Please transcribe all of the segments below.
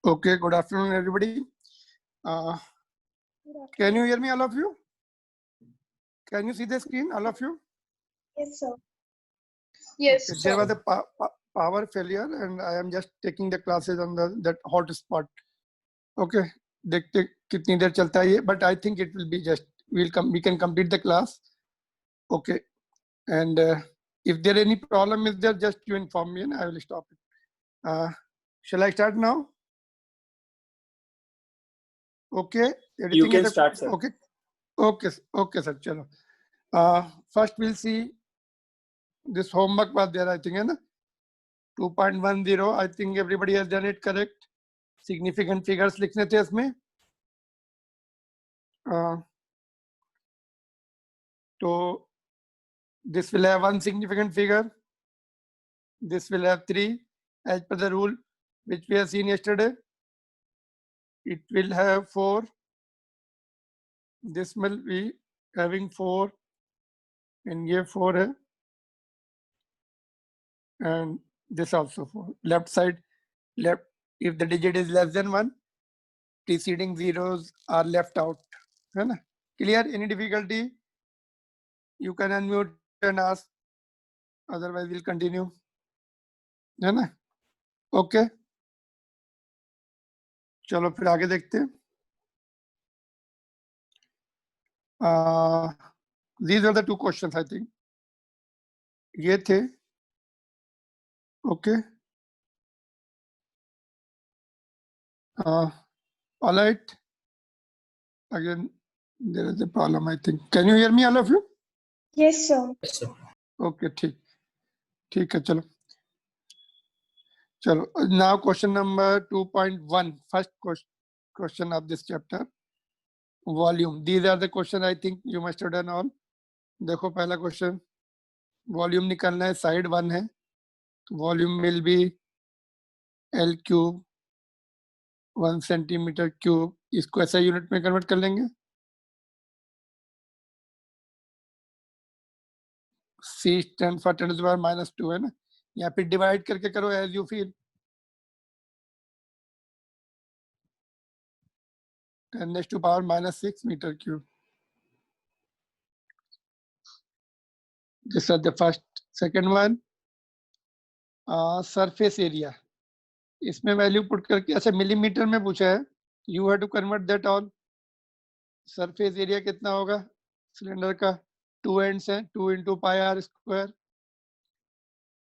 Okay, good afternoon, everybody. Can you hear me, all of you? Can you see the screen, all of you? Yes, sir. Yes, Okay, sir. there was a power failure, and I am just taking the classes on that hotspot. Okay, देखते कितनी देर चलता है ये, but I think it will be just we can complete the class. Okay, and if there any problem is there, just you inform me and I will stop it. Shall I start now? Okay, You everything can is start, sir. okay. Okay, sir. Chalo. First we'll see this homework was there, I think, है ना? 2.10. I think everybody has done it correct. Significant figures लिखने थे इसमें. So this will have one significant figure. This will have three, as per the rule which we have seen yesterday. It will have four. This will be having four, and ये four है. And this also four. Left side, left. If the digit is less than 1, preceding zeros are left out. है ना? Clear? Any difficulty? You can unmute and ask. Otherwise, we'll continue. है ना? Okay. चलो फिर आगे देखते हैं. These are the two questions, I think. ये थे. Okay. All right. Again, there is a problem, I think. Can you hear me, all of you? Yes, sir. Yes, sir. Okay, ठीक है, चलो. Now question number 2.1. First question of this chapter. Volume. These are the questions I think you must have done all. देखो पहला question. Volume निकालना है, side 1 है. Volume will be L cube 1 centimeter cube. इसको ऐसा यूनिट में convert कर लेंगे. C stands for 10 to the power -2 है ना. या फिर डिवाइड करके करो as you feel. 10 to the power -6 meter cube. This is the first. Second one, surface area. इसमें वैल्यू पुट करके ऐसे मिलीमीटर में पूछा है. You have to convert that all. Surface area कितना होगा सिलेंडर का? 2 एंड्स हैं, 2 × pi r square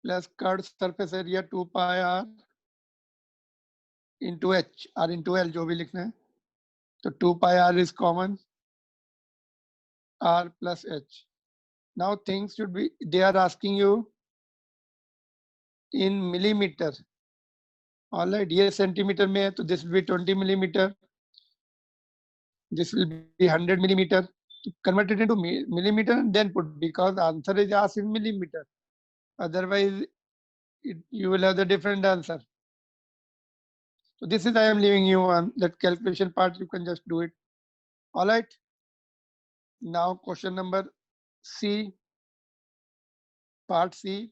plus curve surface area 2 pi r into h r into l, जो भी लिखना है. तो 2 pi r is common, r plus h. Now things should be, they are asking you in millimetre. Alright, ये centimetre में है तो this will be 20 millimeter. This will be 100 millimeter. Convert it into millimeter and then put, because answer is asked in millimeter. Otherwise, you will have the different answer. So this is I am leaving you on that calculation part. You can just do it. All right. Now question number C. Part C.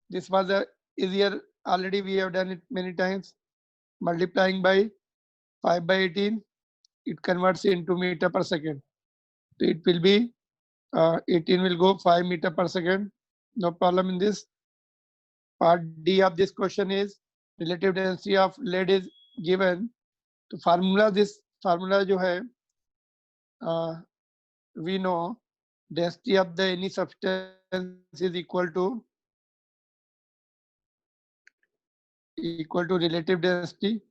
This was a easier. Already we have done it many times. Multiplying by 5/18. It converts into meter per second. So it will be 18 will go 5 meter per second. No problem in this. Part D of this question is relative density of lead is given. तो formula, this formula जो है, we know density of the any substance is equal to relative density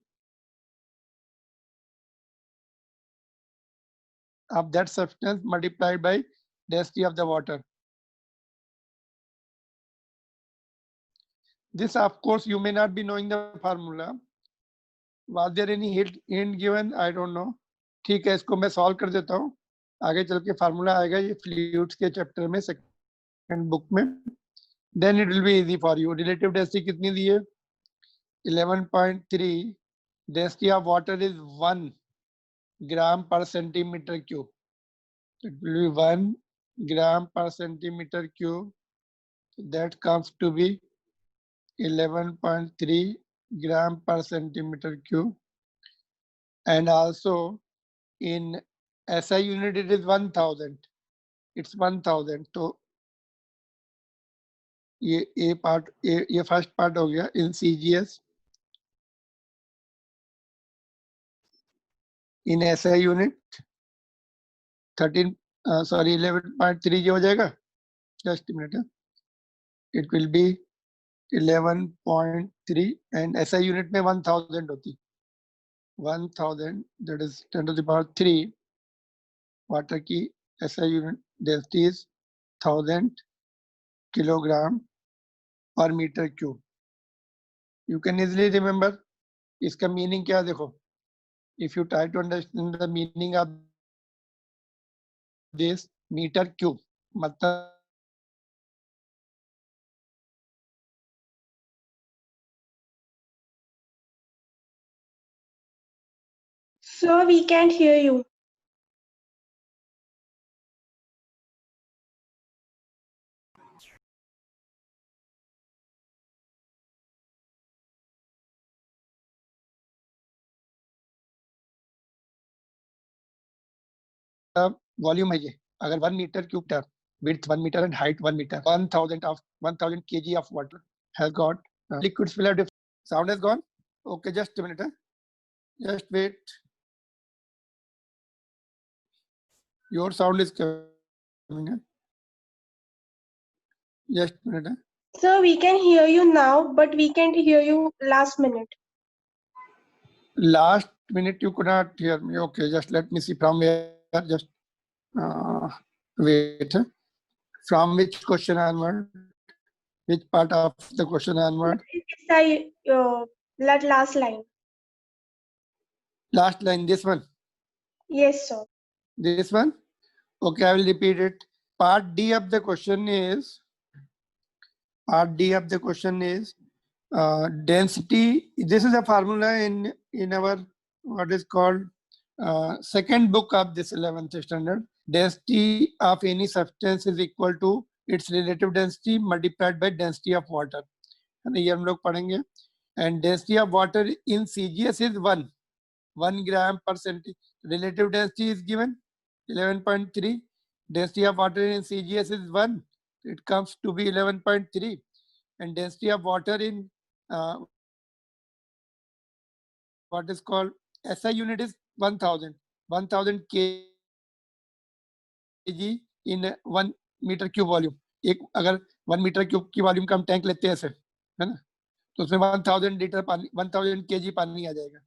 of that substance multiplied by density of the water. This, of course, you may not be knowing the formula. Was there any hint given? I don't know. ठीक है, इसको मैं solve कर देता हूँ. आगे चल के फार्मूला आएगा ये फ्लूइड्स के चैप्टर में, सेकंड बुक में. Then it will be easy for you. Relative density कितनी दी है? 11.3. Density of water is 1 gram per centimeter cube. It will be 1 gram per centimeter cube. That comes to be 11.3 gram per centimeter cube, and also in SI unit it is 1000. It's 1000. तो ये part ये first part हो गया in CGS. In SI unit 11.3 हो जाएगा. Just a minute. It will be 11.3 and SI unit में 1000 होती. 1000, that is 10 to the power 3. Water की SI unit density is 1000 kilogram per meter cube. You can easily remember. इसका meaning क्या देखो. If you try to understand the meaning of this meter cube, मतलब Sir, we can't hear you. Volume है ये. अगर 1 metre cube टैप, width 1 meter and height 1 meter, 1000 kg of water has got liquids will have different. Sound has gone. Okay, just a minute. Just wait. Your sound is coming. Just a minute. Sir, we can hear you now, but we can't hear you last minute. Last minute you could not hear me. Okay, just let me see from where. Just wait. From which question onward? Which part of the question onward? That last line. Last line, this one. Yes, sir. This one. Okay, I will repeat it. Part D of the question is. Part D of the question is density. This is a formula in our what is called second book of this 11th standard. Density of any substance is equal to its relative density multiplied by density of water. And ये हम लोग पढ़ेंगे. And density of water in CGS is 1 gram per centimeter. Relative density is given 11.3. Density of water in CGS is 1. It comes to be 11.3. And density of water in what is called SI unit is 1000. 1000 kg in 1 meter cube volume. एक अगर 1 meter cube की volume का हम tank लेते हैं ऐसे, है ना, तो उसमें 1000 लीटर पानी, 1000 kg पानी आ जाएगा,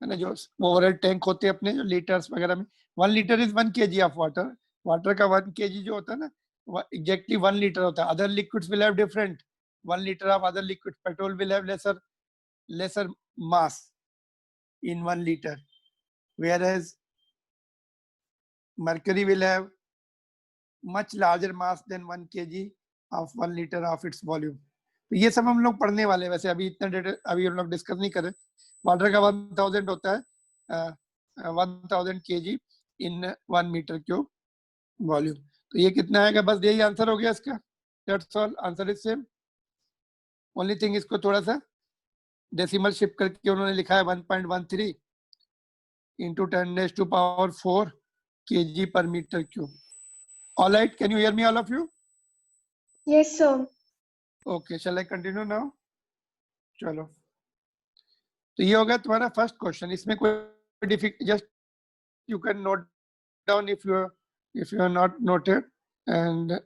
है ना. जो ओवरऑल टैंक होते हैं अपने जो लीटर्स वगैरह में, 1 litre is 1 kg of water. Water का 1 kg जो होता है ना, एग्जैक्टली 1 लीटर होता है. Other liquids will have different. 1 liter of other liquid. Petrol will have lesser mass in 1 liter, whereas mercury will have much larger mass than 1 kg of 1 liter of its volume. तो ये सब हम लोग पढ़ने वाले हैं. वैसे अभी इतना डेटा अभी हम लोग डिस्कस नहीं कर रहे. वाटर का 1000 होता है 1000 kg in 1 meter cube volume. तो ये कितना आएगा? बस यही आंसर हो गया इसका. That's all. Answer is same. Only thing इसको थोड़ा सा डेसिमल शिफ्ट करके उन्होंने लिखा है 1.13 into 10⁴ kg per meter cube. All right, can you hear me, all of you? Yes, sir. Okay, shall I continue now? चलो, तो ये होगा तुम्हारा फर्स्ट क्वेश्चन. इसमें कोई difficult, just you can note down if you are not noted, and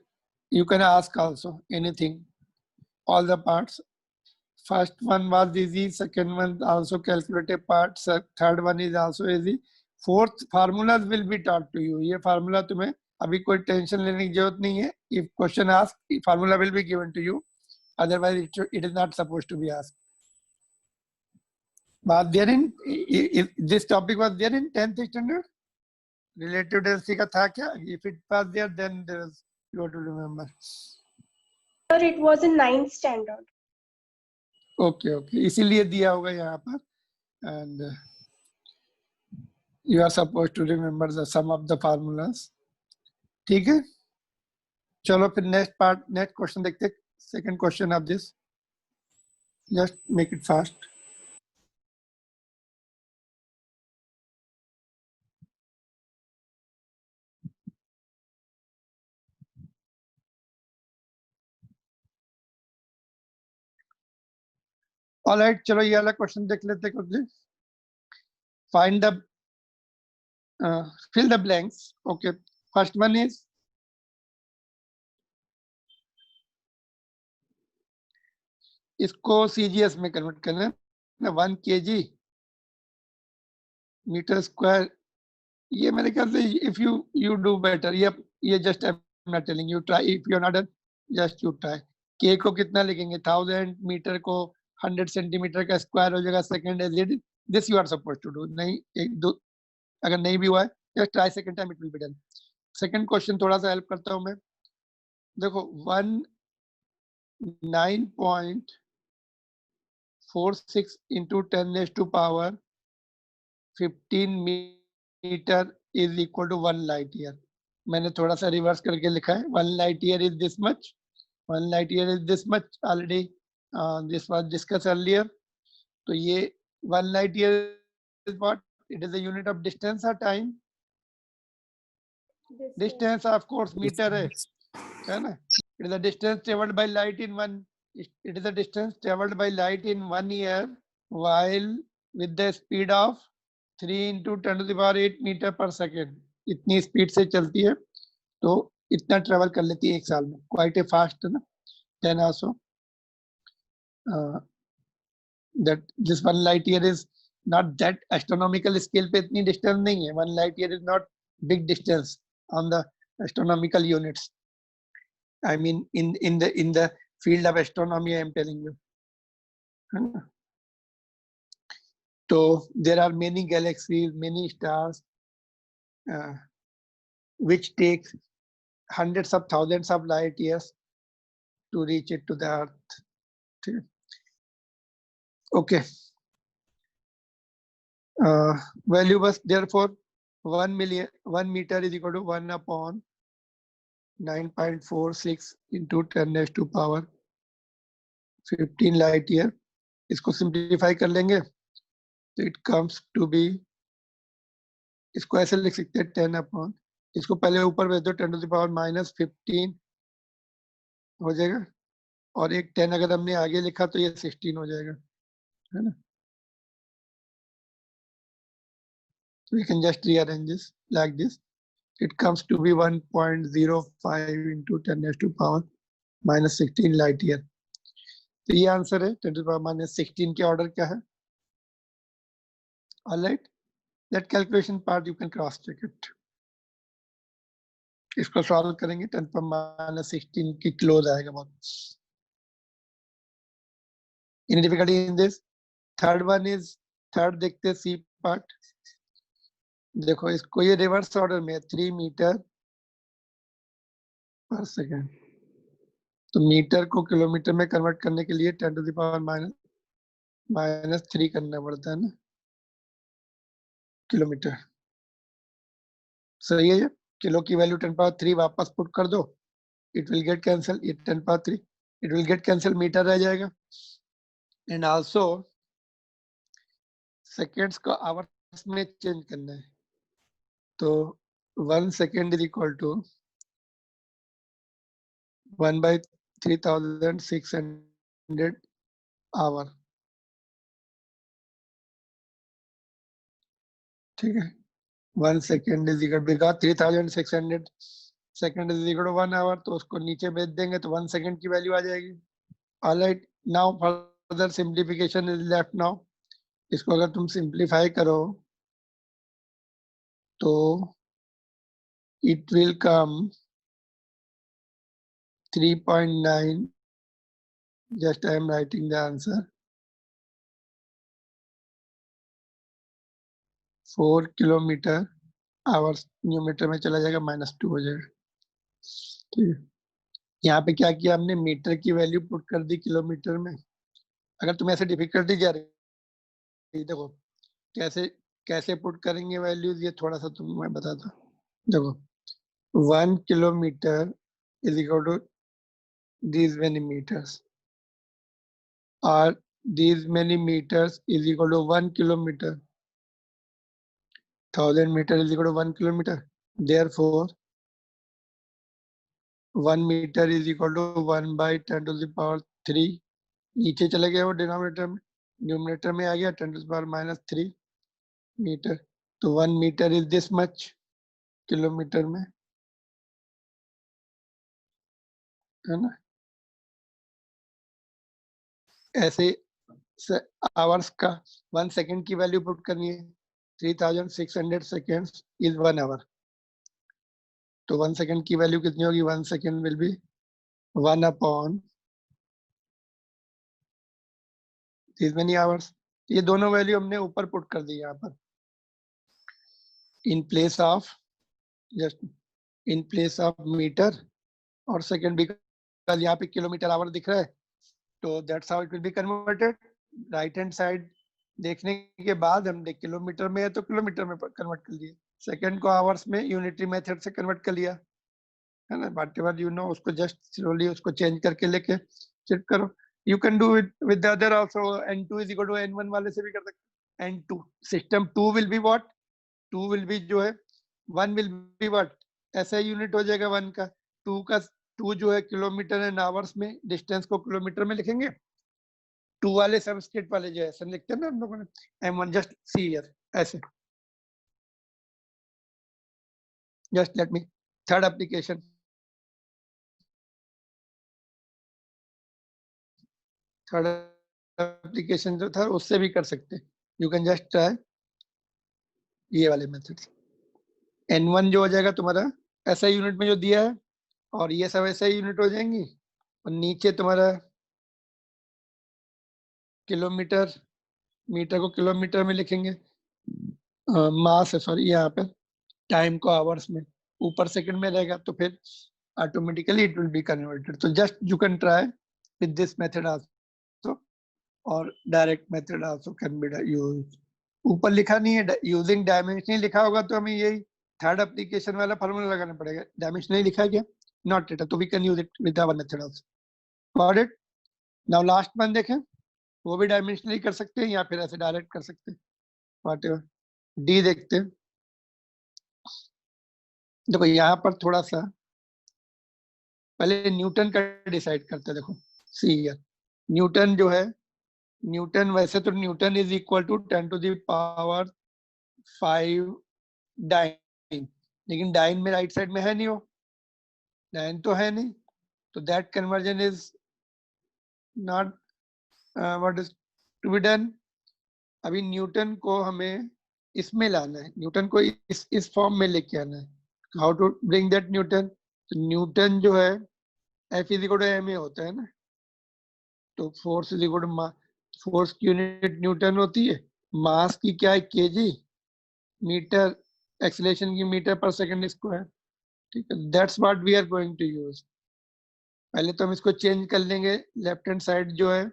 you can ask also anything, all the parts. First one was easy, second one also calculated parts, third one is also easy. Fourth, formulas will be taught to you. ये formula तुम्हें अभी कोई tension लेने की जरूरत नहीं है. If question asked, formula will be given to you. Otherwise, it is not supposed to be asked. But there in this topic was there in 10th standard. Relative density का था क्या? If it was there, then there is, you have to remember. Sir, it was in 9th standard. Okay, okay. इसीलिए दिया होगा यहाँ पर. And you are supposed to remember the sum of the formulas. ठीक है, चलो फिर नेक्स्ट पार्ट, नेक्स्ट क्वेश्चन देखते हैं. Second question of this. Just make it fast. All right, चलो ये वाला क्वेश्चन देख लेते quickly. Find the fill the blanks. Okay, first one is इसको CGS में कन्वर्ट करना है 1 kg मीटर स्क्वायर. ये मेरे ख्याल से इफ यू डू बेटर, ये just I am not telling you, try. If you are not done, just you try. के को कितना लिखेंगे? 1000 मीटर को 100 सेंटीमीटर का स्क्वायर हो जाएगा. Second is it, this you are supposed to do. नहीं, एक दो अगर नहीं भी हुआ है, just try second time, it will be done. Second question थोड़ा सा हेल्प करता हूं मैं. देखो 9.46 into 10 raised to power 15 metre is equal to 1 light year. मैंने थोड़ा सा रिवर्स करके लिखा है. 1 light year is this much, 1 light year is this much. Already this was discuss earlier. तो ये 1 light year is what? It is the unit of distance और time. Distance of course metre है ना. It is the distance traveled by light in one. It is the distance traveled by light in 1 year, while with the speed of 3 into 10 to the power 8 metre पर second. इतनी speed से चलती है, तो इतना travel कर लेती है एक साल में. क्वाइट ए फास्ट है ना. Then also that this 1 light year is not that astronomical scale पे इतनी डिस्टेंस नहीं है. 1 light year is not big distance on the astronomical units. I mean, in the field of astronomy, I am telling you. So there are many galaxies, many stars, which takes hundreds of thousands of light years to reach it to the Earth. Okay. Value was therefore 1 meter is equal to 1 upon 9.46 into 10 raised to power 15 light year. इसको simplify कर लेंगे तो it comes to be, इसको ऐसे लिख सकते हैं 10 upon, इसको पहले ऊपर भेज दो 10 टू द पावर -15 हो जाएगा. और एक 10 अगर हमने आगे लिखा तो ये 16 हो जाएगा, है ना. So we can just rearrange this like this. It comes to be 1.05 into 10 raised to power -16 light year. तो ये आंसर है. 10 to the power -16 के ऑर्डर क्या है? All right, that calculation part you can cross check it. इसको solve करेंगे 10 पर -16 की क्लोज आएगा बहुत. Any difficulty in this? Third one is, third देखते सी पार्ट. देखो इसको ये रिवर्स ऑर्डर में 3 मीटर पर सेकेंड. तो मीटर को किलोमीटर में कन्वर्ट करने के लिए 10 टू द पावर -3 करना पड़ता है ना किलोमीटर. सही है. किलो की वैल्यू 10 पावर 3 वापस पुट कर दो, इट विल गेट कैंसिल. ये 10 पावर 3 it will get cancel, metre रह जाएगा. एंड आल्सो सेकेंड्स को आवर्स में चेंज करना है. तो 1 second is equal to 1/3600 hour. ठीक है. 1 second is equal to 3600 second is equal to 1 hour. तो उसको नीचे भेज देंगे तो 1 सेकेंड की वैल्यू आ जाएगी. Alright, now further simplification is left now. इसको अगर तुम सिंप्लीफाई करो तो it will come 3.9. just I am writing the answer. 4 kilometre hours न्यूमीटर में चला जाएगा, -2 हो जाएगा. ठीक है. यहाँ पे क्या किया हमने, मीटर की वैल्यू पुट कर दी किलोमीटर में. अगर तुम्हें ऐसे डिफिकल्टी जा रही, देखो कैसे पुट करेंगे वैल्यूज, ये थोड़ा सा तुम मैं बताता हूँ. देखो 1 kilometre is equal to these many meters, or these many meters is equal to 1 kilometer. 1000 meter is equal to 1 kilometer. Therefore, 1 meter is equal to 1 by 10 to the power 3. नीचे चले गए वो डिनोमिनेटर में, न्यूमरेटर में आ गया 10 to the power -3 metre. तो 1 metre is this much kilometre में, है ना. ऐसे आवर्स का 1 सेकेंड की वैल्यू पुट करनी है. 3600 सेकेंड्स इज 1 आवर. तो 1 सेकेंड की वैल्यू कितनी होगी? 1 second will be 1 upon this many hours. ये दोनों वैल्यू हमने ऊपर पुट कर दी यहाँ पर in place of, just in place of metre और सेकेंड, बिकॉज यहाँ पे किलोमीटर आवर दिख रहा है. तो that's how it will be converted. Right hand side देखने के बाद हमने किलोमीटर में है तो किलोमीटर में कन्वर्ट कर लिया, सेकंड को आवर्स में यूनिटरी मेथड से कन्वर्ट कर लिया, है ना. व्हाटएवर यू नो, उसको जस्ट स्लोली उसको चेंज करके लेके शिफ्ट करो. You can do it with the other also. n2 is equal to n1 वाले से भी कर सकते हैं. n2 system 2 will be what, 2 will be जो है 1 विल बी व्हाट, ऐसा यूनिट हो जाएगा 1 का. 2 जो है किलोमीटर एंड आवर्स में, डिस्टेंस को किलोमीटर में लिखेंगे. 2 वाले सबस्क्रिप्ट वाले जो है ऐसे लिखते हैं ना हम लोगों ने, m1 जस्ट सी हियर ऐसे. Just let me third application. Third application जो था उससे भी कर सकते हैं. यू कैन जस्ट ट्राई ये वाले मेथड. n1 जो हो जाएगा तुम्हारा ऐसा यूनिट में जो दिया है, और ये सब ऐसे यूनिट हो जाएंगी, और नीचे तुम्हारा किलोमीटर, मीटर को किलोमीटर में लिखेंगे, मास है सॉरी, यहाँ पे टाइम को आवर्स में, ऊपर सेकंड में रहेगा, तो फिर automatically it will be converted. तो just you can try with this method also, और direct method also can be used. ऊपर लिखा नहीं है यूजिंग डायमेंशनल, लिखा होगा तो हमें यही थर्ड एप्लीकेशन वाला फार्मूला लगाना पड़ेगा. डायमेंशनल लिखा है क्या? नॉट रिटन, तो we can use it with our method also. Got it. Now last one देखें, वो भी डायमेंशनली कर सकते हैं या फिर ऐसे डायरेक्ट कर सकते हैं. व्हाटएवर. डी देखते हैं. देखो यहाँ पर थोड़ा सा पहले न्यूटन का डिसाइड करते हैं. देखो सी हियर, न्यूटन जो है, न्यूटन वैसे तो Newton is equal to 10 to the power 5 dyne, लेकिन डाइन में राइट साइड में है नहीं, वो डाइन तो है नहीं, तो that conversion is not what is to be done. अभी न्यूटन को हमें इसमें लाना है, न्यूटन को इस फॉर्म में लेके आना है. How to bring that Newton? तो न्यूटन जो है F is equal to ma होता है ना. तो force is equal to, force की यूनिट न्यूटन होती है, मास की क्या है केजी, मीटर, एक्सेलरेशन की मीटर पर सेकंड स्क्वायर. ठीक है, that's what we are going to use. पहले तो हम इसको चेंज कर लेंगे. लेफ्ट हैंड साइड जो है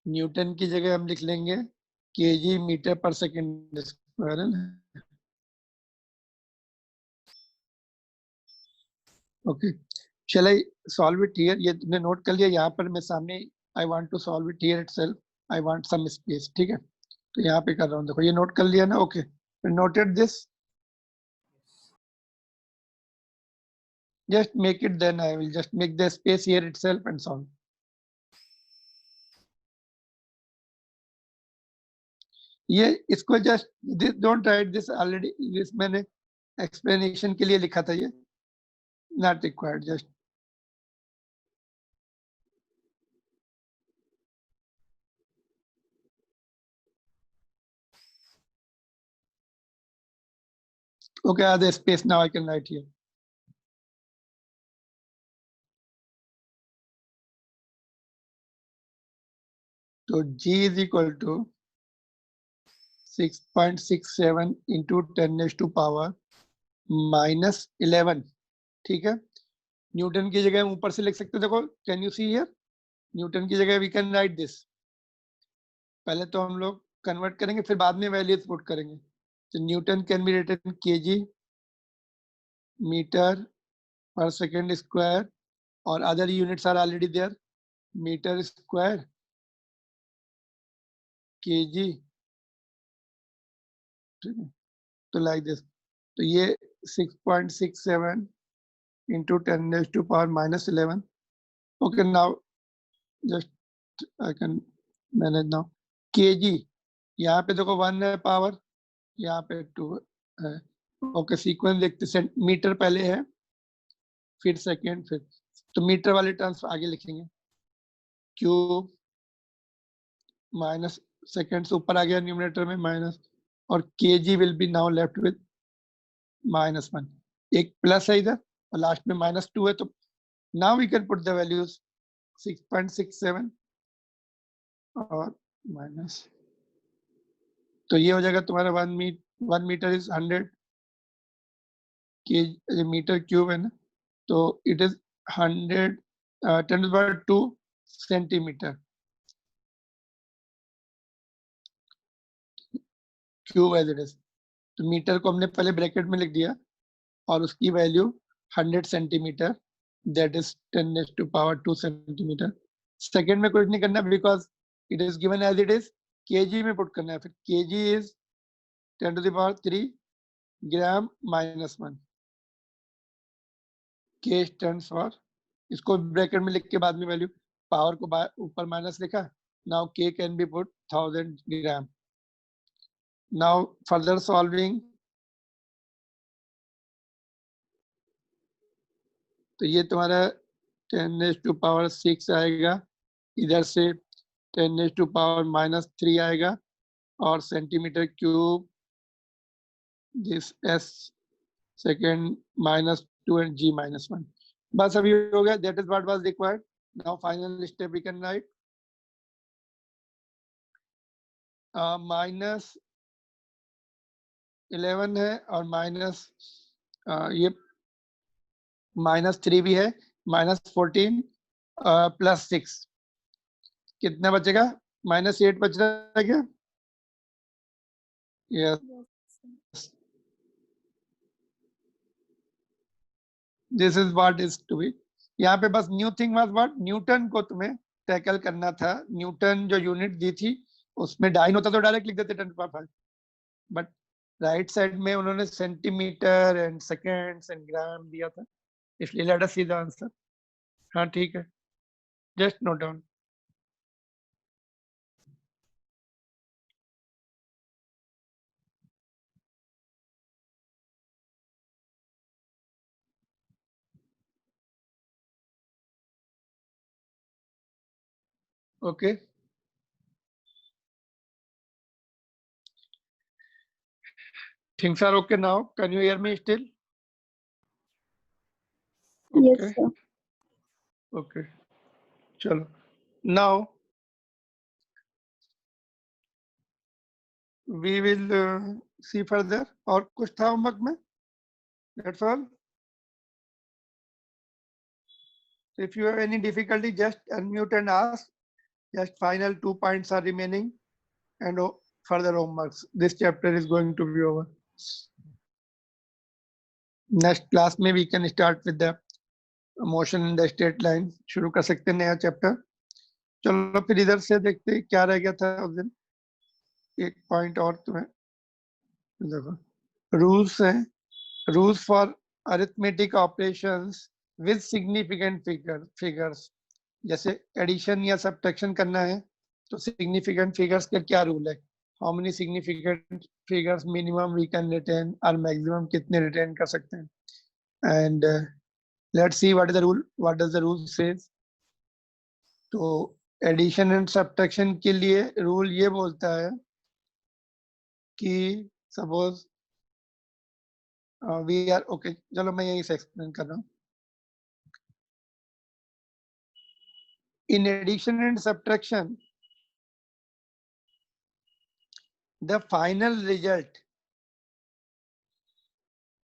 न्यूटन की जगह हम लिख लेंगे केजी मीटर पर सेकंड स्क्वायर, है ना. Okay, shall I solve it here? ये तुमने नोट कर लिया यहाँ पर, मैं सामने I want to solve it here itself. I want some space. ठीक है, तो यहाँ पे कर रहा हूँ. देखो ये नोट कर लिया ना. Okay, noted this. Just make it, then I will just make the space here itself and solve. ये इसको just this, don't write this already. this मैंने explanation के लिए लिखा था, ये not required. Just okay, I have the space now. I can write here. So G is equal to 6.67 into 10 raised to power -11. ठीक है, न्यूटन की जगह हम ऊपर से लिख सकते हैं. देखो, can you see here, Newton की जगह वी कैन राइट दिस. पहले तो हम लोग कन्वर्ट करेंगे, फिर बाद में वैल्यूज पुट करेंगे. तो Newton can be written KG metre पर सेकंड स्क्वायर, और other units are already there, metre square kg, ठीक है, तो लाइक दिस, तो ये 6.67 into 10 raised to power minus 11. Okay, now just I can manage now. kg, यहाँ पे देखो 1 है पावर, यहाँ पे 2 है. ओके, सीक्वेंस देखते, सेंटीमीटर पहले है, फिर सेकेंड, फिर तो मीटर वाले टर्म्स आगे लिखेंगे. क्यूब माइनस सेकेंड्स ऊपर आ गया न्यूमरेटर में माइनस, और KG will be now left with -1. एक प्लस है इधर और लास्ट में -2 है, तो now we can put the values 6.67 और माइनस, तो ये हो जाएगा तुम्हारा 1 मीटर इज 100 के मीटर क्यूब है ना, तो it is 100 10⁻² centimetre cube as it is. तो मीटर को हमने पहले ब्रैकेट में लिख दिया और उसकी value 100 centimetre, that is 10⁻² centimetre. Second में कुछ नहीं करना because it is given as it is. KG में पुट करना है, फिर केजी इज 10⁻³ ग्राम -1. के स्टैंड्स फॉर, इसको ब्रैकेट में लिख के बाद में वैल्यू, पावर को ऊपर माइनस लिखा. नाउ के can be put 1000 gram. Now further solving, तो ये तुम्हारा 10⁻6 आएगा, इधर से 10⁻³ आएगा, और centimetre cube this s second -2 and g -1. बस अभी हो गया. That is what was required. Now final step we can write -11 है और ये -3 भी है, -14 +6 कितना बचेगा? -8 बच रहा है क्या? Yes, this is what is to be. यहाँ पे बस new thing was what, Newton को तुम्हें टैकल करना था. न्यूटन जो यूनिट दी थी उसमें डाइन होता तो डायरेक्ट लिख देते 10⁵, बट राइट साइड में उन्होंने सेंटीमीटर एंड सेकेंड्स एंड ग्राम दिया था, इसलिए let us see the answer. हाँ ठीक है, just note down. Okay. Things are okay now. Can you hear me still? Yes, Okay. sir. Okay. Chalo. Now we will see further. और कुछ था homework में? That's all. If you have any difficulty, just unmute and ask. Just final 2 points are remaining, and further homeworks. This chapter is going to be over. Next class में we can start with the motion in the straight line. शुरू कर सकते हैं नया chapter. चलो फिर इधर से देखते हैं क्या रह गया था उस दिन. एक पॉइंट और तुम्हें देखो, रूल्स हैं. Rules for arithmetic operations with significant figures. जैसे एडिशन या सब्ट्रैक्शन करना है तो सिग्निफिकेंट फिगर्स का क्या रूल है? How many significant figures minimum we can retain और मैक्सिमम कितने रिटेन कर सकते हैं? And let's see what is the rule, what does the rule says. तो एडिशन एंड सब्ट्रैक्शन के लिए रूल ये बोलता है कि सपोज वी आर ओके, चलो मैं यही से एक्सप्लेन कर रहा हूँ. In addition and subtraction, the final result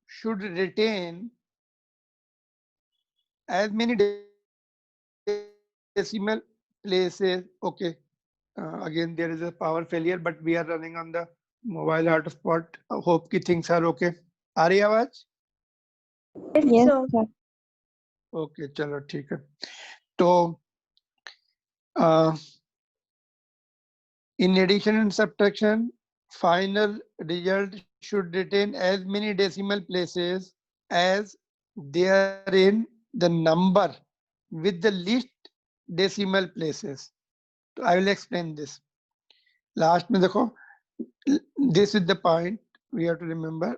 should retain as many decimal places. Okay, again there is a power failure, but we are running on the mobile hotspot. Hope ki things are okay. आ रही आवाज? Yes, sir. sir. Okay चलो ठीक है. तो In addition and subtraction, final result should retain as many decimal places as there in the number with the least decimal places. So I will explain this. Last में देखो, this is the point we have to remember.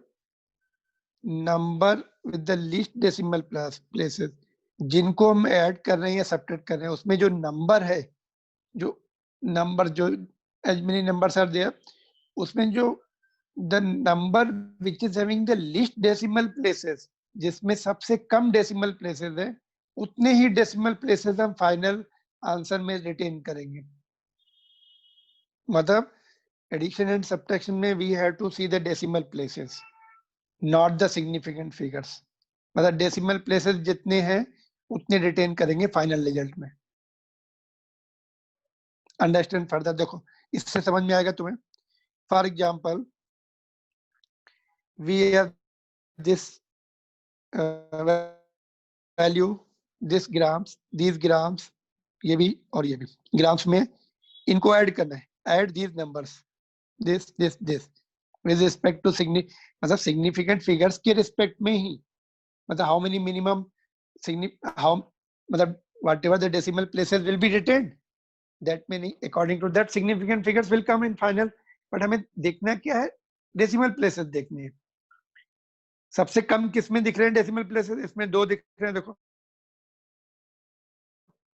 Number with the least decimal places. जिनको हम add कर रहे हैं या subtract कर रहे हैं उसमें जो नंबर है, जो नंबर जो as many numbers are there, उसमें जो the number which is having the least decimal places, जिसमें सबसे कम decimal places है, उतने ही decimal places हम final आंसर में रिटेन करेंगे. मतलब एडिशन एंड सब्ट्रैक्शन में we have to see the decimal places, not the significant figures. मतलब डेसिमल प्लेसेस जितने हैं उतने रिटेन करेंगे फाइनल रिजल्ट में. Understand further. देखो इससे समझ में आएगा तुम्हें. For example we have this value, this grams, this grams, ये भी और ये भी ग्राम्स में इनको ऐड करना है. Add these numbers, this this this with respect to मतलब सिग्निफिकेंट फिगर्स के रिस्पेक्ट में ही. मतलब हाउ मेनी मिनिमम हाउ मतलब whatever the decimal places will be retained, that many according to that significant figures will come in final. but हमें देखना क्या है, डेसिमल प्लेसेस देखने हैं. सबसे कम किसमें दिख रहे हैं डेसिमल प्लेसेस? इसमें 2 दिख रहे हैं. देखो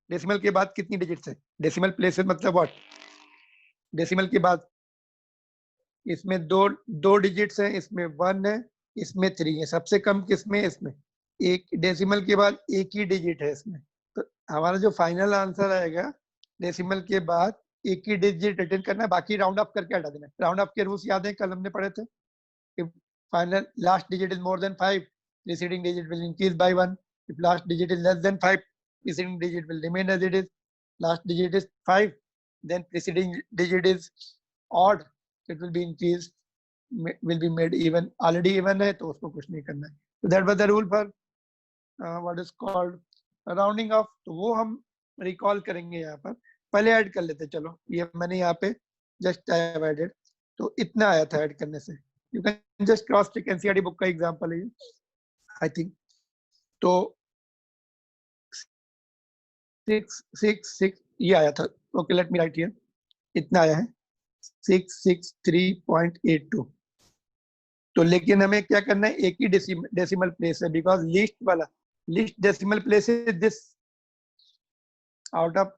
डेसिमल के बाद कितनी डिजिट्स है? डेसिमल प्लेसेस मतलब व्हाट? डेसिमल के बाद इसमें दो डिजिट्स हैं, इसमें 1 है, इसमें 3 है. सबसे कम किसमें? इसमें. एक डेसिमल के बाद एक ही डिजिट है इसमें. तो हमारा जो फाइनल आंसर आएगा डेसिमल के बाद एक ही डिजिट रिटर्न करना है, बाकी राउंड अप करके हटा देना. राउंड अप के रूल्स याद है, कल हमने पढ़े थे. If final last digit is more than 5, preceding digit will increase by 1. If last digit is less than 5, preceding digit will remain as it is. Last digit is 5, then preceding digit is odd, it will be increased, will be made even. Already even है तो उसको कुछ नहीं करना है. So that was the rule for what is called rounding off. तो वो हम रिकॉल करेंगे यहाँ पर. पहले ऐड कर लेते. चलो ये मैंने यहाँ पे जस्ट ऐड, तो इतना आया था ऐड करने से. You can just cross check NCERT book का एग्जांपल है I think. तो 666 ये आया था. Okay let me right here. इतना आया है 663.82. तो लेकिन हमें क्या करना है, एक ही डेसिमल प्लेस है, because least decimal place is this. Out of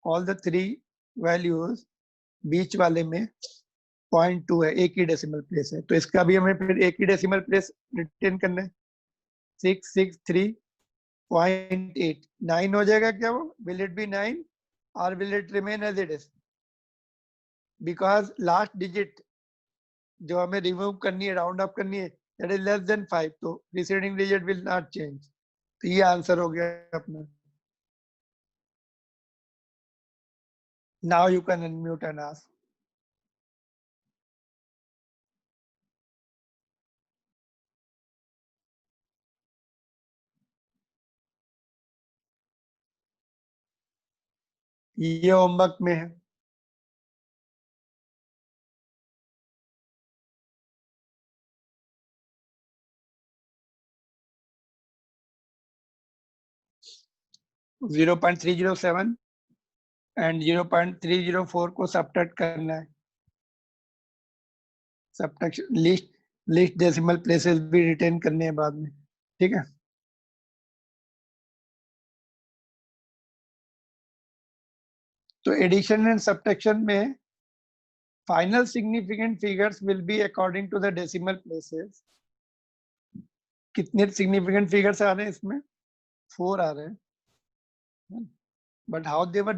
all the 3 values बीच वाले में 0.2 है, एक ही डेसिमल प्लेस है. तो इसका भी हमें फिर एक ही डेसिमल प्लेस रिटेन करना है. 663.8. 9 हो जाएगा क्या वो? विल इट बी 9 और will it remain as it is? Because last digit जो हमें रिमूव करनी है, राउंड अप करनी है, दैट इज लेस देन 5, तो preceding digit will not change. तो ये आंसर हो गया अपना. Now you can unmute and ask. ये होमवर्क में है. .307 एंड 0.304 को सब्ट्रैक्ट करना है. सब्ट्रैक्शन लिस्ट डेसिमल प्लेसेस भी रिटेन करने हैं बाद में. ठीक है. तो एडिशन एंड सब्ट्रैक्शन में final significant figures will be according to the decimal places. कितने सिग्निफिकेंट फिगर्स आ रहे हैं इसमें? 4 आ रहे हैं. But how they were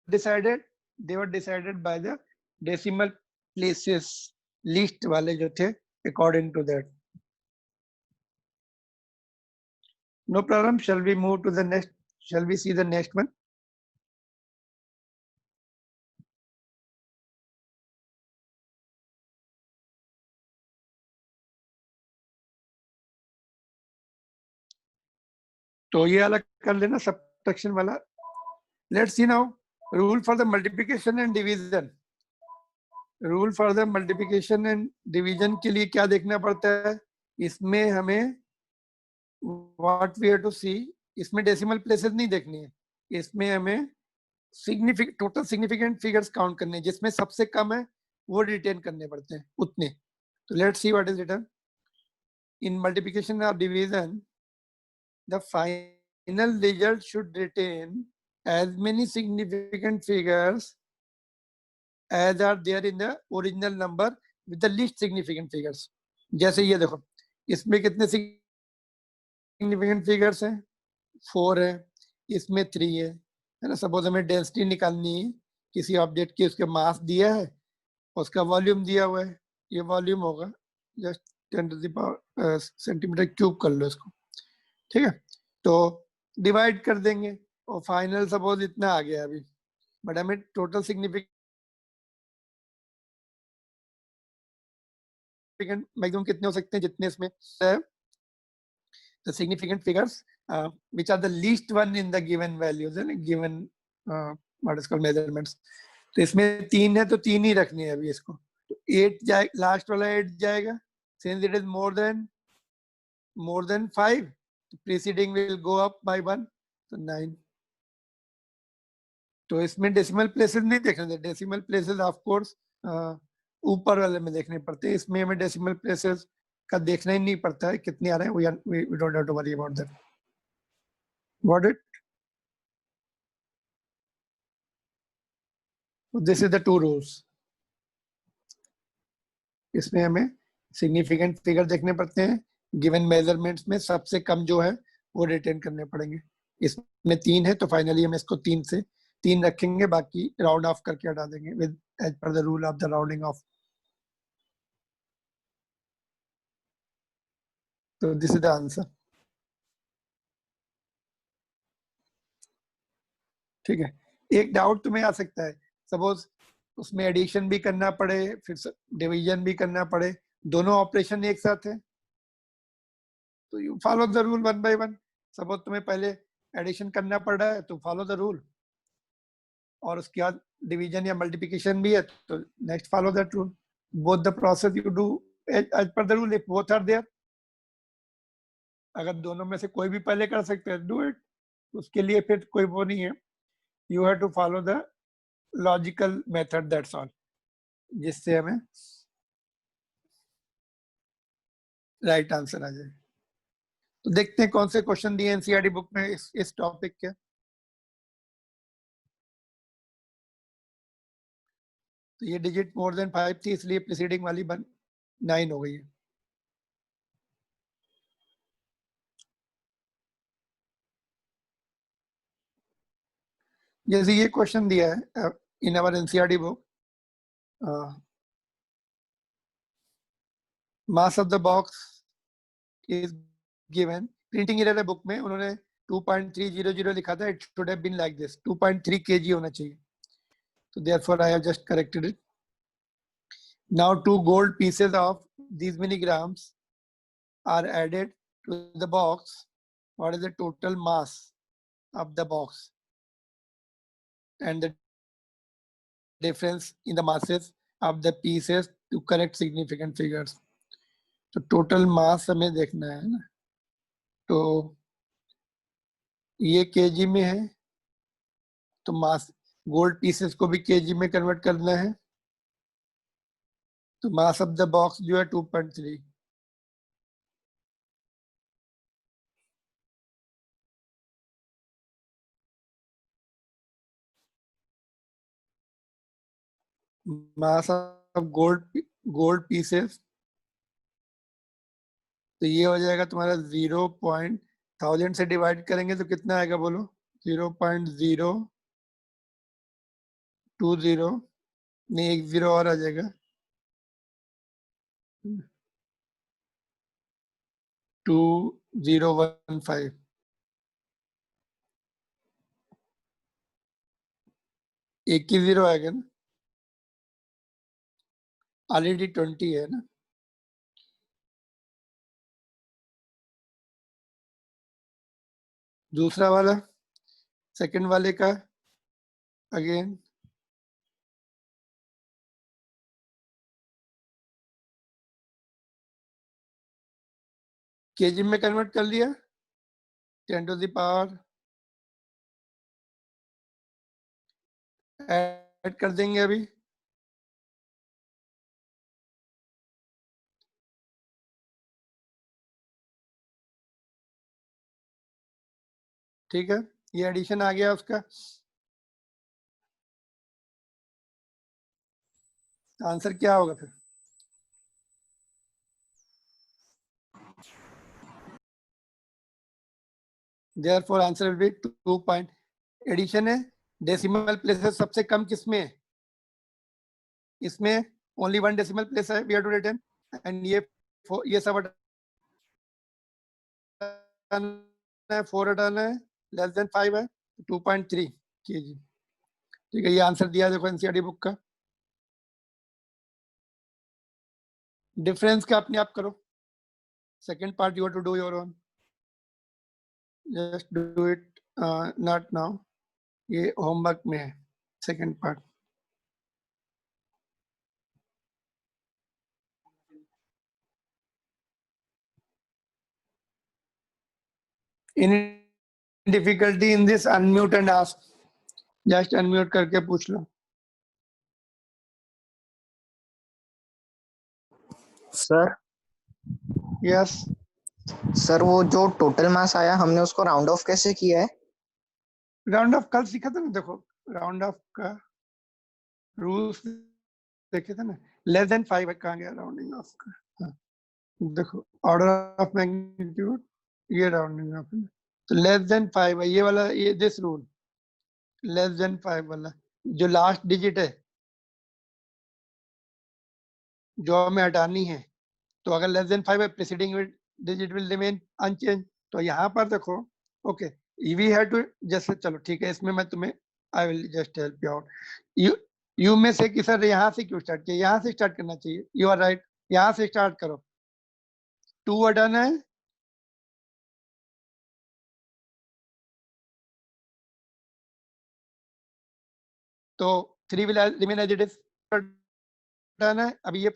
decided? They were decided by the decimal places least वाले जो थे, according to that. No problem. Shall we move to the next? Shall we see the next one? तो ये अलग कर लेना सब्ट्रैक्शन वाला. Let's see now rule for the multiplication and division. Rule for the multiplication and division के लिए क्या देखना पड़ता है, इसमें हमें व्हाट वी हैव टू सी, इसमें डेसिमल प्लेसेस नहीं देखनी है, इसमें हमें टोटल सिग्निफिकेंट फिगर्स काउंट करने हैं, जिसमें सबसे कम है वो रिटेन करने पड़ते हैं उतने। तो let's see what is written in multiplication और division, the final result should retain as many significant figures as are there in the original number with the least significant figures। जैसे ये देखो, इसमें कितने सिग्निफिकेंट फिगर्स हैं, 4 है, इसमें 3 है ना। सपोज हमें डेंसिटी निकालनी है किसी ऑब्जेक्ट की, उसके मास दिया है, उसका वॉल्यूम दिया हुआ है, ये वॉल्यूम होगा just 10 to the power centimetre cube कर लो इसको, ठीक है। तो डिवाइड कर देंगे और फाइनल सपोज इतना आ गया अभी, बट हमें टोटल सिग्निफिकेंट मैक्सिमम कितने हो सकते हैं, जितने इसमें the significant figures which are the least one in the given values and given what is called measurements। तो इसमें 3 है तो 3 ही रखनी है अभी इसको। तो 8 जाए, लास्ट वाला 8 जाएगा, since it is more than 5 preceding will go up by 1, तो 9। तो इसमें डेसिमल प्लेसेस नहीं देखने, डेसिमल प्लेसेस ऑफ कोर्स ऊपर वाले में देखने पड़ते हैं, इसमें हमें डेसिमल प्लेसेस का देखना ही नहीं पड़ता है कितने आ रहे हैं, we don't have to worry about that। Got it? This is the 2 rules। इसमें हमें सिग्निफिकेंट फिगर देखने पड़ते हैं, गिवन मेजरमेंट्स में सबसे कम जो है वो रिटेन करने पड़ेंगे। इसमें 3 है तो फाइनली हम इसको 3 से 3 रखेंगे, बाकी राउंड ऑफ करके हटा देंगे with as per the rule of the rounding off. तो दिस इज द आंसर, ठीक है। एक डाउट तुम्हें आ सकता है, सपोज उसमें एडिशन भी करना पड़े फिर डिवीजन भी करना पड़े, दोनों ऑपरेशन एक साथ है, तो you follow the rule 1 by 1। Suppose तुम्हें पहले एडिशन करना पड़ रहा है तो फॉलो द रूल, और उसके बाद डिवीजन या मल्टीप्लिकेशन भी है तो next follow that rule. Both the process you do as per the rule if both are there. अगर दोनों में से कोई भी पहले कर सकते हैं डू इट, उसके लिए फिर कोई वो नहीं है, you have to follow the logical method, that's all, जिससे हमें राइट आंसर आ जाए। तो देखते हैं कौन से क्वेश्चन दिए एनसीईआरटी बुक में इस टॉपिक के। तो ये डिजिट मोर देन 5 थी, इसलिए प्रीसीडिंग वाली 9 हो गई है। जैसे ये क्वेश्चन दिया है in our NCERT book, mass of the box is given. Printing error है बुक में, उन्होंने 2.300 लिखा था, it should have been like this, 2.3 kg होना चाहिए, तो therefore I have just corrected it. Now 2 gold pieces of these many grams are added to the box. What is the total mass of the box and the difference in the masses of the pieces to correct significant figures? तो total mass हमें देखना है ना, तो ये kg में है, तो मास गोल्ड पीसेस को भी kg में कन्वर्ट करना है, तो मास ऑफ द बॉक्स जो है 2.3। मास ऑफ गोल्ड पीसेस, तो ये हो जाएगा तुम्हारा 0.1000 से डिवाइड करेंगे तो कितना आएगा बोलो, 0.020, नहीं 1 0 और आ जाएगा, 2015। एक ही 0 आएगा ना, ऑलरेडी 20 है ना। दूसरा वाला सेकंड वाले का अगेन केजी में कन्वर्ट कर लिया, 10 to the power ऐड कर देंगे अभी। ठीक है, ये एडिशन आ गया उसका। आंसर क्या होगा फिर? Therefore answer will be 2 point. Addition है, डेसिमल प्लेसेस सबसे कम किसमें है? इसमें ओनली 1 डेसिमल प्लेस है, we have to return, and ये सब हटाना है, 4 हटाना है, लेस देन 5 है, 2.3 kg। ठीक है, ये आंसर दिया देखो एनसीईआरटी बुक का। डिफरेंस का अपने आप करो, second part you have to do your own, just do it not now, ये होमवर्क में है second part. In difficulty in this unmute and ask, just unmute करके पूछ लो। सर यस, सर वो जो टोटल मास आया हमने उसको राउंड ऑफ कैसे किया है? राउंड ऑफ कल सीखा था ना, देखो राउंड ऑफ का रूल्स देखे थे ना, लेस देन 5 कहाँ गया राउंडिंग ऑफ का? हाँ, देखो ऑर्डर ऑफ मैग्नीट्यूड, ये राउंडिंग ऑफ है, तो लेस देन 5 है ये वाला, ये दिस रूल लेस देन 5 वाला, जो लास्ट डिजिट है जो हमें हटानी है, तो अगर लेस देन 5 है, preceding digit will remain unchanged. तो यहाँ पर देखो, ओके वी हैव टू, जैसे चलो ठीक है, इसमें मैं तुम्हें I will just help you out. You में से कि सर यहाँ से क्यों स्टार्ट किया? यहाँ से स्टार्ट करना चाहिए, यू आर राइट, यहाँ से स्टार्ट करो। 2 हटाना है, तो 3 will remain as it is. हटाना है, अभी ये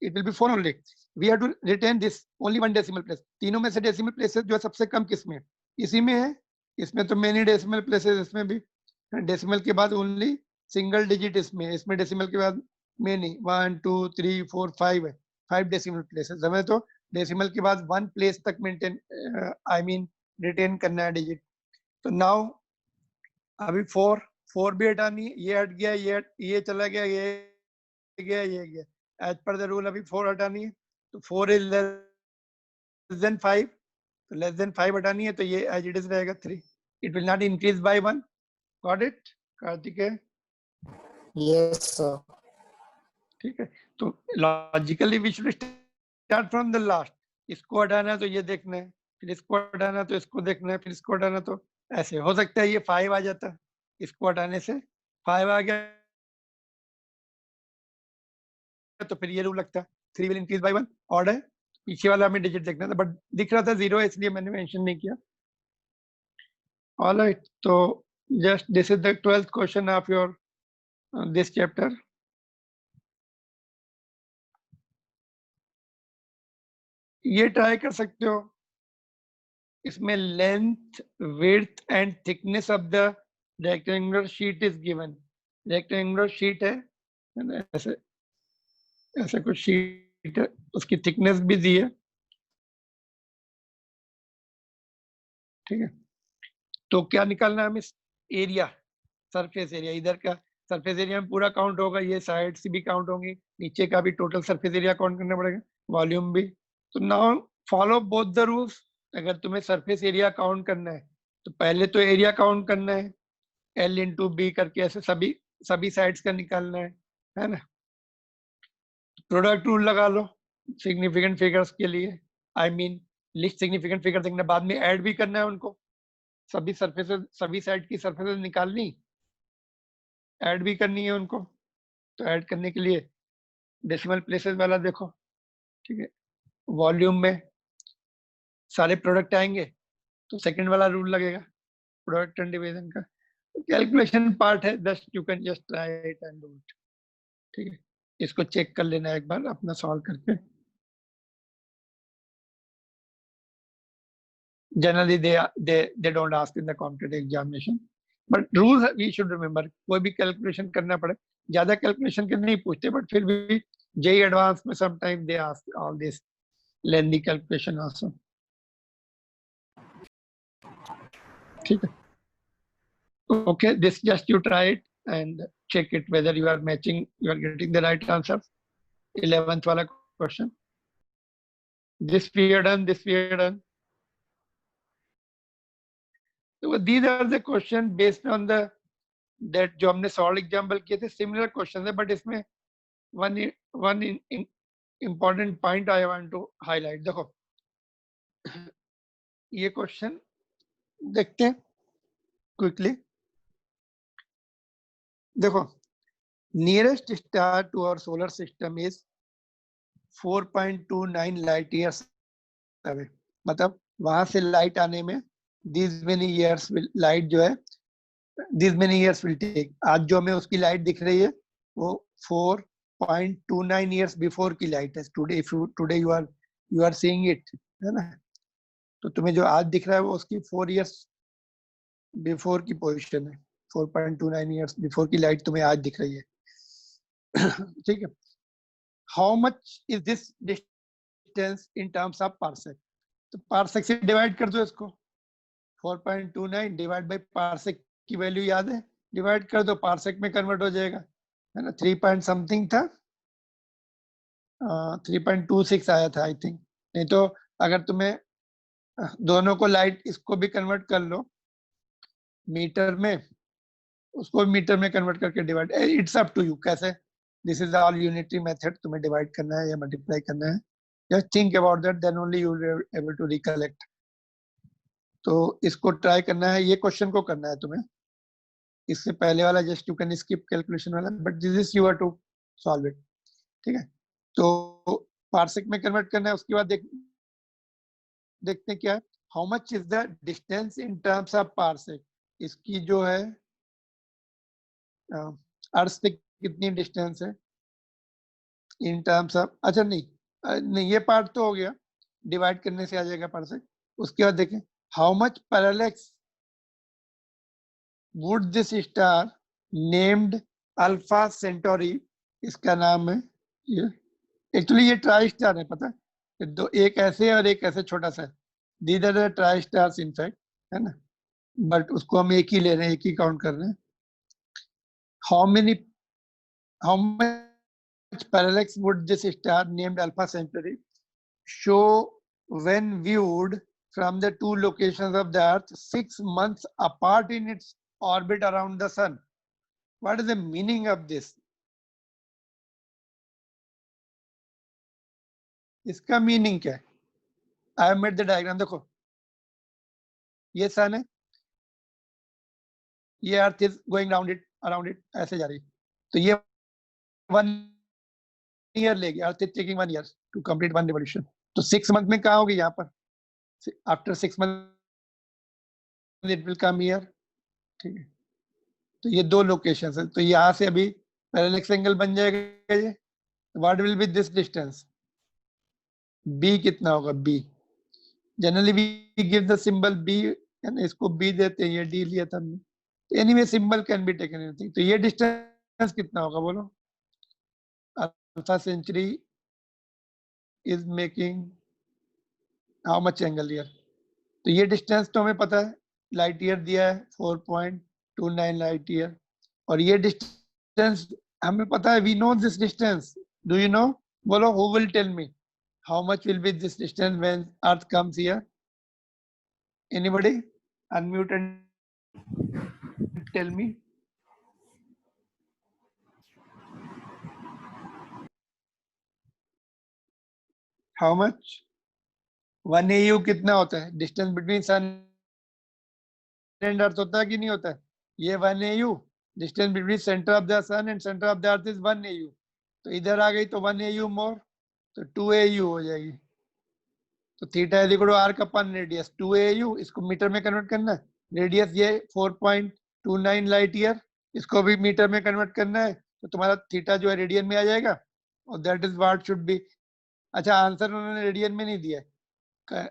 it will be 4 only, we have to retain this only 1 decimal place. तीनों में से डेसिमल प्लेसेस जो है सबसे कम किसमें है? इसी में है, इसमें तो मेनी डेसिमल प्लेसेस, इसमें भी डेसिमल के बाद ओनली सिंगल डिजिट इसमें, इसमें डेसिमल के बाद मेनी 1 2 3 4 5 है, 5 डेसिमल प्लेसेस। हमें तो डेसिमल के बाद 1 प्लेस तक मेंटेन, आई मीन रिटेन करना है डिजिट। तो नाउ अभी 4 भी हटानी है, ये हट गया, ये चला गया, ये गया, ये गया, एज पर द रूल अभी 4 हटानी है, तो 4 इज लेस देन 5, तो लेस देन 5 हटानी है, तो ये एज इट इज रहेगा 3, it will not increase by 1। Got it Kartik? Yes sir. ठीक है, तो logically we should start from the last. इसको हटाना है तो ये देखना है, फिर इसको हटाना है तो इसको देखना है, फिर इसको हटाना तो ऐसे हो सकता है ये 5 आ जाता है, इसको हटाने से 5 आ गया, तो फिर ये रूल लगता है 3 विल इंक्रीज बाय 1। ऑर्डर है, पीछे वाला हमें डिजिट देखना था, बट दिख रहा था 0 है इसलिए मैंने मेंशन नहीं किया। ऑलराइट, तो just this is the 12th question of your this chapter. ये ट्राई कर सकते हो, इसमें length width and thickness of the rectangular sheet is given. Rectangular sheet है ना, ऐसे ऐसे कुछ शीट है, उसकी थिकनेस भी दी है। ठीक है, तो क्या निकालना है हमें? एरिया, सरफेस एरिया, इधर का सरफेस एरिया में पूरा काउंट होगा, ये साइड से भी काउंट होंगी, नीचे का भी टोटल सरफेस एरिया काउंट करना पड़ेगा, वॉल्यूम भी। तो now follow both the rules. अगर तुम्हें सरफेस एरिया काउंट करना है तो पहले तो एरिया काउंट करना है, L इंटू बी करके, ऐसे सभी साइड्स का निकालना है ना। प्रोडक्ट रूल लगा लो सिग्निफिकेंट फिगर्स के लिए, I mean least significant figure देखना, बाद में ऐड भी करना है उनको, सभी सरफेसेस, सभी साइड की सरफेसेस निकालनी, ऐड भी करनी है उनको। तो ऐड करने के लिए डेसिमल प्लेसेस वाला देखो, ठीक है, वॉल्यूम में सारे प्रोडक्ट आएंगे तो सेकंड वाला रूल लगेगा, प्रोडक्ट एंड डिवीजन का। कैलकुलेशन पार्ट है, just you can just try it and do it. ठीक है, इसको चेक कर लेना एक बार अपना सॉल्व करके। Generally they don't ask in the competitive examination, but rules we should remember. कोई भी कैलकुलेशन करना पड़े, ज्यादा कैलकुलेशन के नहीं पूछते, बट फिर भी जेई एडवांस में sometime they ask all this lengthy calculation also. ठीक है. Okay, this just you try it and check it whether you are matching, you are getting the right answers. 11th wala question. This we are done, this we are done. So these are the question based on the that जो हमने solve example किए थे, similar question है, but इसमें one important point I want to highlight. देखो ये question देखते हैं क्विकली. देखो, nearest star to our solar system is 4.29 light years away. मतलब वहां से लाइट आने में दिस मेनी ईयर्स लाइट जो है this many years will take. आज जो हमें उसकी लाइट दिख रही है वो 4.29 ईयर्स बिफोर की लाइट है. Today if today you are seeing it, है ना, तो तुम्हें जो आज दिख रहा है वो उसकी 4 ईयर्स बिफोर की पोजीशन है. 4.29 ईयर्स बिफोर की लाइट तुम्हें आज दिख रही है. ठीक है. How much is this distance in terms of parsec? तो पार्सेक से डिवाइड कर दो इसको. 4.29 डिवाइड बाय पार्सेक की वैल्यू याद है, डिवाइड कर दो, पार्सेक में कन्वर्ट हो जाएगा, है ना. 3 पॉइंट समथिंग था, 3.26 आया था आई थिंक. नहीं तो अगर तुम्हें दोनों को लाइट इसको भी कन्वर्ट कर लो मीटर में, उसको मीटर में कन्वर्ट करके divide, it's up to you कैसे. This is all unitary method. तुम्हें डिवाइड करना है या मल्टीप्लाई करना है, just think about that, then only you will be able to recollect. तो इसको ट्राई करना है, ये क्वेश्चन को करना है तुम्हें. इससे पहले वाला just you can skip calculation वाला, but this is you are to solve it. ठीक है. तो पार्सेक में कन्वर्ट करना है. उसके बाद देखते हैं क्या है. How much is the distance in terms of parsec. इसकी जो है अर्थ से कितनी डिस्टेंस है इन टर्म्स ऑफ. अच्छा नहीं ये पार्ट तो हो गया, डिवाइड करने से आ जाएगा पार्सेक. उसके बाद देखें how much parallax would this star named alpha Centauri. इसका नाम है ये, एक्चुअली ये ट्राई स्टार है, पता है, दो, एक ऐसे और एक ऐसे छोटा सा. These are the tri stars in fact, है ना, बट उसको हम एक ही ले रहे हैं, एक ही काउंट कर रहे हैं. how much parallax would this star named Alpha Centauri show when viewed from the two locations of the Earth 6 months apart in its orbit around the Sun? What is the meaning of this? इसका meaning क्या है? I have made the diagram. देखो ये sun है, ये earth is going around it ऐसे जा रही है. तो ये 1 ईयर लेगी, earth is taking 1 year to complete 1 revolution. तो 6 मंथ में कहाँ होगी? यहाँ पर. After 6 month it will come here. ठीक है. तो ये दो लोकेशंस है. तो यहाँ से अभी पैरेलैक्स एंगल बन जाएगा ये. What will be this distance? B कितना होगा? B generally we give the symbol B, इसको बी देते हैं, ये डी लिया था हमने. Anyway symbol can be taken anything. तो ये डिस्टेंस कितना होगा बोलो? Alpha Centauri is making how much angle here? तो ये डिस्टेंस तो हमें पता है, लाइट ईयर दिया है 4.29 लाइट ईयर. और ये डिस्टेंस हमें पता है, we know this distance. Do you know? बोलो, who will tell me how much will be this distance when Earth comes here? Anybody? Unmute and tell me. How much? 1 AU कितना होता है? Distance between Sun and Earth होता है कि नहीं होता है? ये 1 AU. Distance between center of the Sun and center of the Earth is 1 AU. तो इधर आ गई तो 1 AU more, तो 2 AU हो जाएगी. तो theta is equal to arc upon radius 2 AU. इसको मीटर में कन्वर्ट करना है. रेडियस ये 4.29 लाइट ईयर, इसको भी मीटर में कन्वर्ट करना है. तो तुम्हारा थीटा जो है रेडियन में आ जाएगा, और that is what should be. अच्छा, आंसर उन्होंने रेडियन में नहीं दिया है.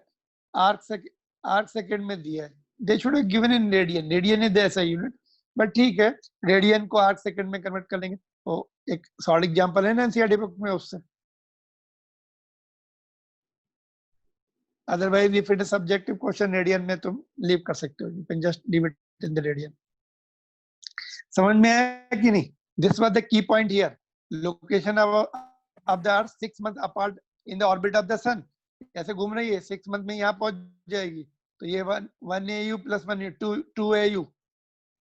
आर्क सेकंड में दिया है, they should have given in radian, radian is the ऐसा यूनिट, बट ठीक है, रेडियन को आर्क सेकंड में कन्वर्ट कर लेंगे। तो एक सॉलिड एग्जांपल है ना एनसीईआरटी बुक में, उससे। Otherwise if it is subjective question radian में तुम लीव कर सकते हो, you can just leave it in the radian. समझ में आया कि नहीं? This was the key point here, location of the earth 6 month apart in the orbit of the sun. कैसे घूम रही है, 6 मंथ में यहाँ पहुंच जाएगी, तो ये 1 AU plus 1 2 AU,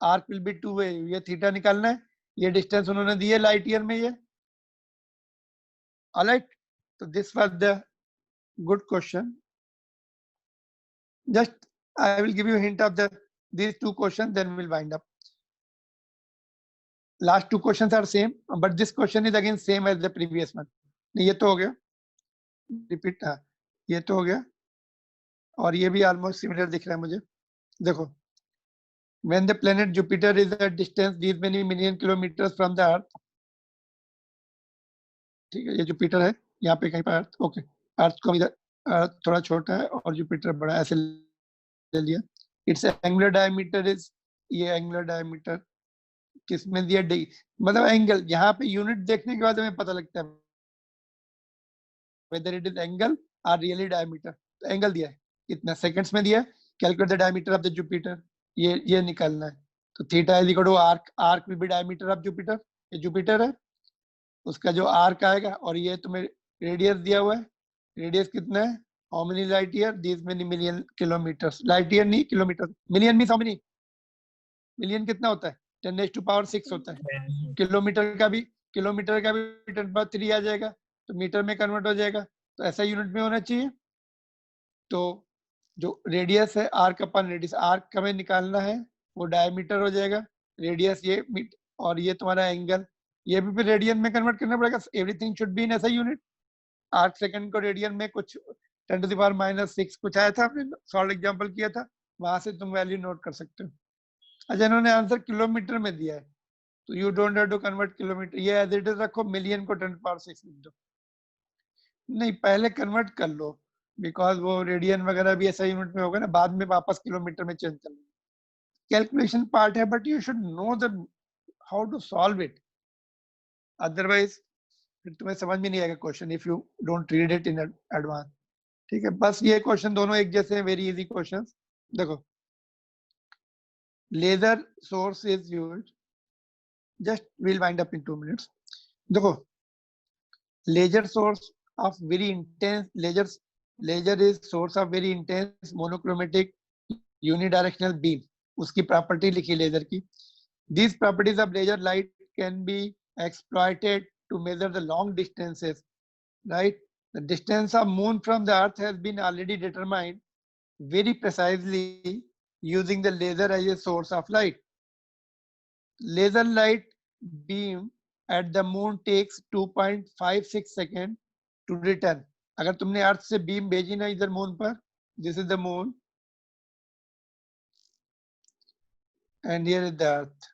arc will be 2 AU, ये थीटा निकालना है, ये डिस्टेंस उन्होंने दी है लाइट ईयर में, ये ऑलराइट। तो this was the good question. Just I will give you a hint of these two questions, then we'll wind up. Last two questions are same, but this question is again same as the previous one. ये तो हो गया, repeat, हाँ ये तो हो गया, और ये भी ऑलमोस्ट सिमिलर दिख रहा है मुझे। देखो, when the planet Jupiter is at distance these many million kilometers from the Earth, ठीक है, ये जुपिटर है, यहाँ पे कहीं पर अर्थ, ओके, अर्थ को इधर, अर्थ थोड़ा छोटा है और जुपिटर बड़ा है, ऐसे ले लिया। इट्स एंगुलर डायमीटर इज, ये एंगुलर डायमीटर किसमें दिया, डी, मतलब एंगल, यहाँ पे यूनिट देखने के बाद हमें पता लगता है whether it is angle or really diameter। तो एंगल दिया है, इतना सेकंड्स में दिया है, calculate the diameter of the Jupiter, ये निकालना है। तो theta is equal to arc, arc will be diameter of Jupiter, ये जुपिटर है, उसका जो आर्क आएगा, और ये तुम्हें रेडियस दिया हुआ है, रेडियस कितना है, how many light year, this many million kilometres, light year नहीं kilometre, million means how many, million कितना होता है, 10⁻⁶ होता है, किलोमीटर का भी 10⁻³ आ जाएगा, तो मीटर में कन्वर्ट हो जाएगा, तो ऐसा यूनिट में होना चाहिए। तो जो रेडियस है, आर्क अपन रेडियस, आर्क हमें निकालना है, वो डायमीटर हो जाएगा, रेडियस ये, और ये तुम्हारा एंगल, ये भी फिर रेडियन में कन्वर्ट करना पड़ेगा, एवरीथिंग शुड बी इन ऐसा यूनिट। आर्क सेकंड को रेडियन में कुछ 10⁻⁶ कुछ आया था, आपने सॉल्व एग्जांपल किया था, वहां से तुम वैल्यू नोट कर सकते हो। अच्छा, इन्होंने आंसर किलोमीटर में दिया है, तो you don't have to convert kilometer, ये एज इट इज रखो, मिलियन को 10⁻⁶ लिख दो, नहीं पहले कन्वर्ट कर लो, बिकॉज वो रेडियन वगैरह भी ऐसा यूनिट में होगा ना, बाद में वापस किलोमीटर में चेंज कर लो, कैलकुलेशन पार्ट है, but you should know the how to solve it, otherwise फिर तुम्हें समझ में नहीं आएगा question if you don't read it in advance. ठीक है, बस ये क्वेश्चन दोनों एक जैसे हैं, वेरी इजी क्वेश्चंस। देखो, laser source is used, just will wind up in 2 minutes। देखो, laser source of very intense, laser is source of very intense monochromatic unidirectional beam, उसकी प्रॉपर्टी लिखी लेजर की। These properties of laser light can be exploited to measure the long distances, right? The distance of moon from the earth has been already determined very precisely using the laser as a source of light. Laser light beam at the moon takes 2.56 seconds to return. अगर तुमने अर्थ से beam भेजी ना इधर moon पर, this is the moon and here is the earth,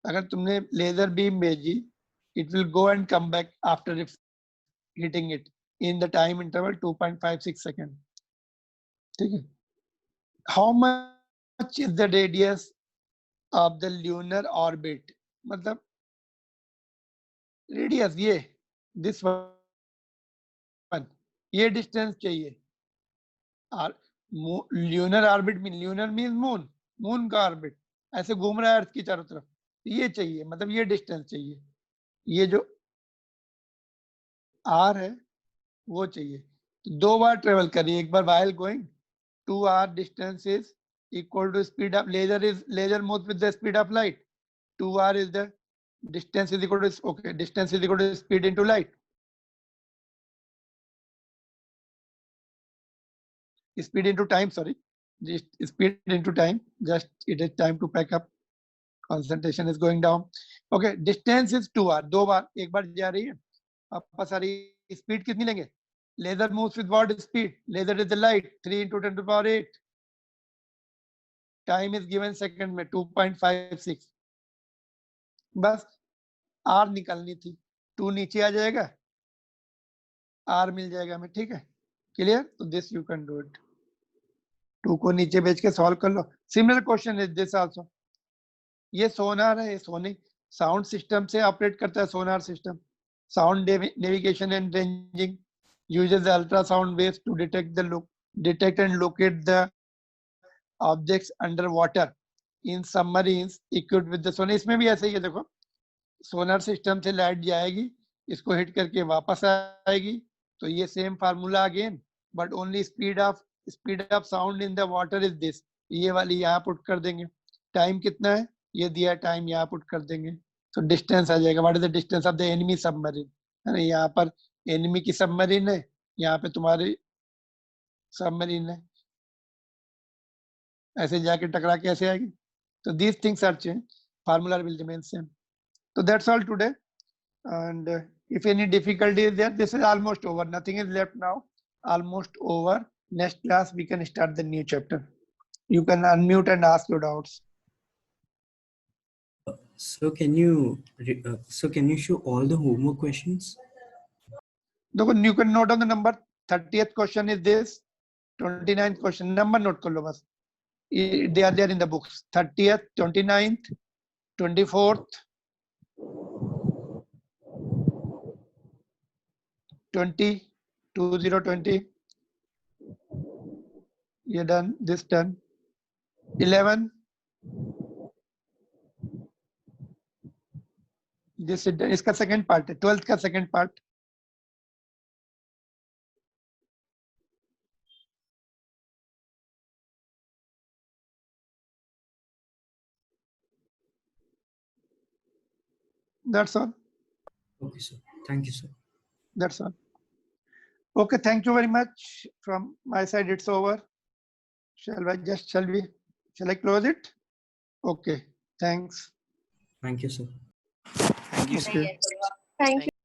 अगर तुमने laser beam भेजी, it will go and come back after hitting it in the time interval 2.56 seconds. ठीक है, how much is the radius of the lunar orbit, मतलब radius ये, this one, ये distance चाहिए, और lunar orbit mean, lunar mean moon, moon का orbit ऐसे घूम रहा है अर्थ की चारों तरफ, ये चाहिए, मतलब ये डिस्टेंस चाहिए, ये जो आर है वो चाहिए। तो 2 बार ट्रेवल करिए, एक बार while going 2r distance is equal to speed of laser moves with the speed of light, 2r is the distance is equal to, okay, distance is equal to speed into light, speed into time, sorry, just speed into time, just it is time to pack up, concentration is going down, okay, distance is 2r, 2 बार, एक बार जा रही है, वापस आ रही है, speed कितनी लेंगे, laser moves with what speed, laser is the light, 3 into 10 to the power 8, time is given second में 2.56, बस आर निकलनी थी, 2 नीचे आ जाएगा, आर मिल जाएगा हमें, ठीक है, क्लियर। तो this you can do it. 2 को नीचे भेज के सॉल्व कर लो. Similar question is this also. ये सोनार है, सोनिक साउंड सिस्टम से ऑपरेट करता है. Sonar system sound navigation and ranging uses ultrasound waves to detect and locate the objects underwater in submarines equipped with the sonar. इसमें भी ऐसे ही है. देखो सोनार सिस्टम से लाइट जाएगी, इसको हिट करके वापस आएगी. तो ये same formula again, but only speed of sound in the water is this. ये वाली यहाँ पुट कर देंगे. टाइम कितना है ये दिया, टाइम यहाँ पुट कर देंगे. तो डिस्टेंस आ जाएगा. What is the distance of the enemy submarine, है ना. यहाँ पर एनिमी की सबमरीन है, यहाँ पे तुम्हारी सबमरीन है. ऐसे जाके टकरा के ऐसे आएगी. तो these things are changed, formula will remain same. So that's all today, and if any difficulty is there, this is almost over. Nothing is left now, almost over. Next class we can start the new chapter. You can unmute and ask your doubts. So can you show all the homework questions? You can note down the number. 30th question is this, 29th question number note कर लो बस. They are there in the books. 30th, 29th, 24th, 2020. ये done, this done. 11. This is done. इसका second part है. 12th का second part. That's all. Okay, sir. Thank you, sir. That's all. Okay, thank you very much. From my side, it's over. Shall I close it? Okay, thanks. Thank you, sir. Okay. Thank you.